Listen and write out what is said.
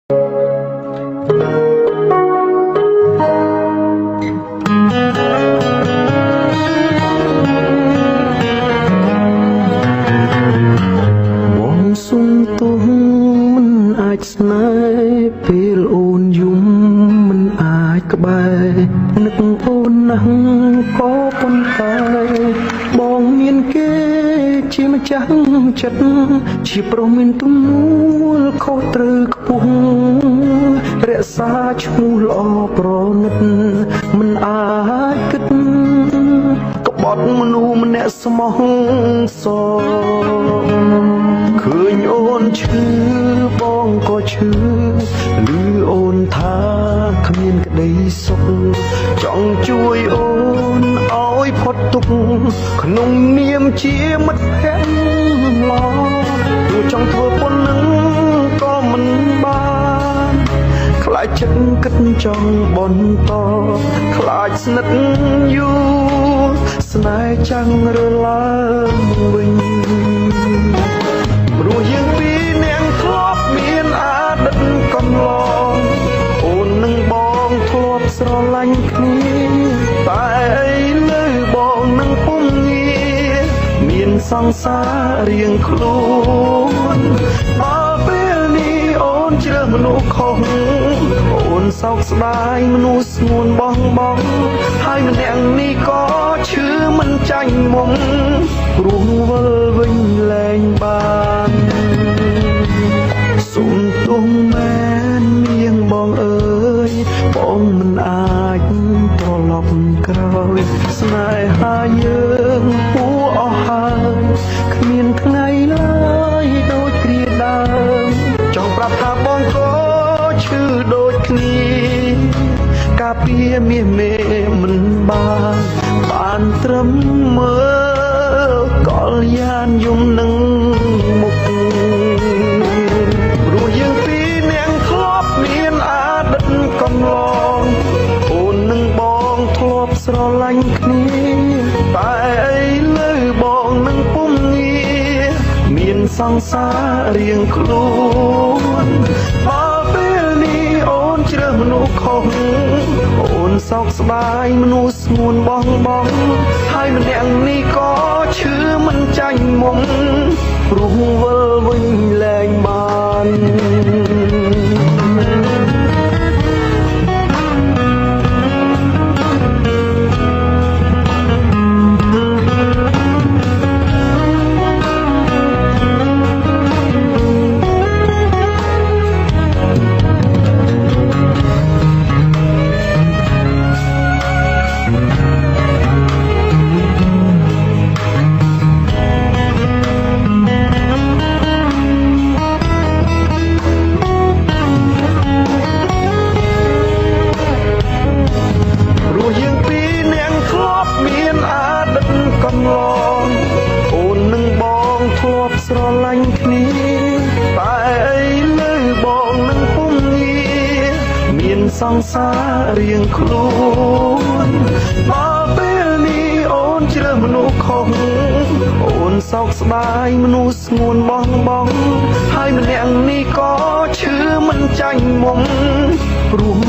ស្នេហ៍ពេលអូនយំមិនអាចក្បែរនឹកអូនណាស់ក៏ប៉ុន្តែបងមានគេជាម្ចាស់ចិត្តជាប្រុសមានទំនួលខុសត្រូវខ្ពស់រក្សាឈ្មោះល្អប្រណិតមិនអាចគិតក្បត់មនុស្សម្នាក់ស្មោះសរឃើញអូនឈឺបងក៏ឈឺឮអូនថាគ្មានក្តីសុខចង់ជួយអូនឲ្យផុតទុក្ខក្នុងនាមជាមិត្តភក្តិល្អទោះចង់ធ្វើប៉ុណ្ណឹងក៏មិនបានខ្លាចចិត្តគិតចង់បន្តខ្លាចស្និទ្ធយូរស្នេហ៍ចាំងរឡើងវិញព្រោះយើងពីរនាក់ធ្លាប់មានអតីតកន្លងអូននឹងបងធ្លាប់ស្រឡាញ់គ្នាតែឥឡូវបងនឹងពុំងារមានសង្សាររៀងខ្លួនដល់ពេលនេះអូនជ្រើសមនុស្សខុសអូនសោកស្ដាយមនុស្សស្ងួនបងបងហើយម្នាក់នេះក៏ឈឺមិនចាញ់មុំព្រោះវិលវិញលែងបានសុំទោសមែននាងបងអើយបងមិនអាចត្រឡប់ក្រោយស្នេហាយើងពួរអស់ហើយគ្មានថ្ងៃឡើយដូចគ្រាដើមចង់ប្រាប់ថាបងក៏ឈឺដូចគ្នាការពារមាសមេមិនបានត្រឹមមើលកលយានយំនឹងមុខព្រោះយើងពីរនាក់ធ្លាប់មានអតីតកន្លងអូននឹងបងធ្លាប់ស្រឡាញ់គ្នាតែឥឡូវបងនឹងពុំងារមានសង្សាររៀងខ្លួនដល់ពេលនេះអូនជ្រើសមនុស្សខុសអូនសោកស្ដាយមនុស្សស្ងួនបងបងហើយម្នាក់នេះក៏ឈឺមិនចាញ់មុំព្រោះវិលវិញលែងបានស្រឡាញ់គ្នាតែឥឡូវបងនឹងពុំងារមានសង្សាររៀងខ្លួនដល់ពេលនេះអូនជ្រើសមនុស្សខុសអូនសោកស្ដាយមនុស្សស្ងួនបងបងហើយម្នាក់នេះក៏ឈឺមិនចាញ់មុំព្រោះ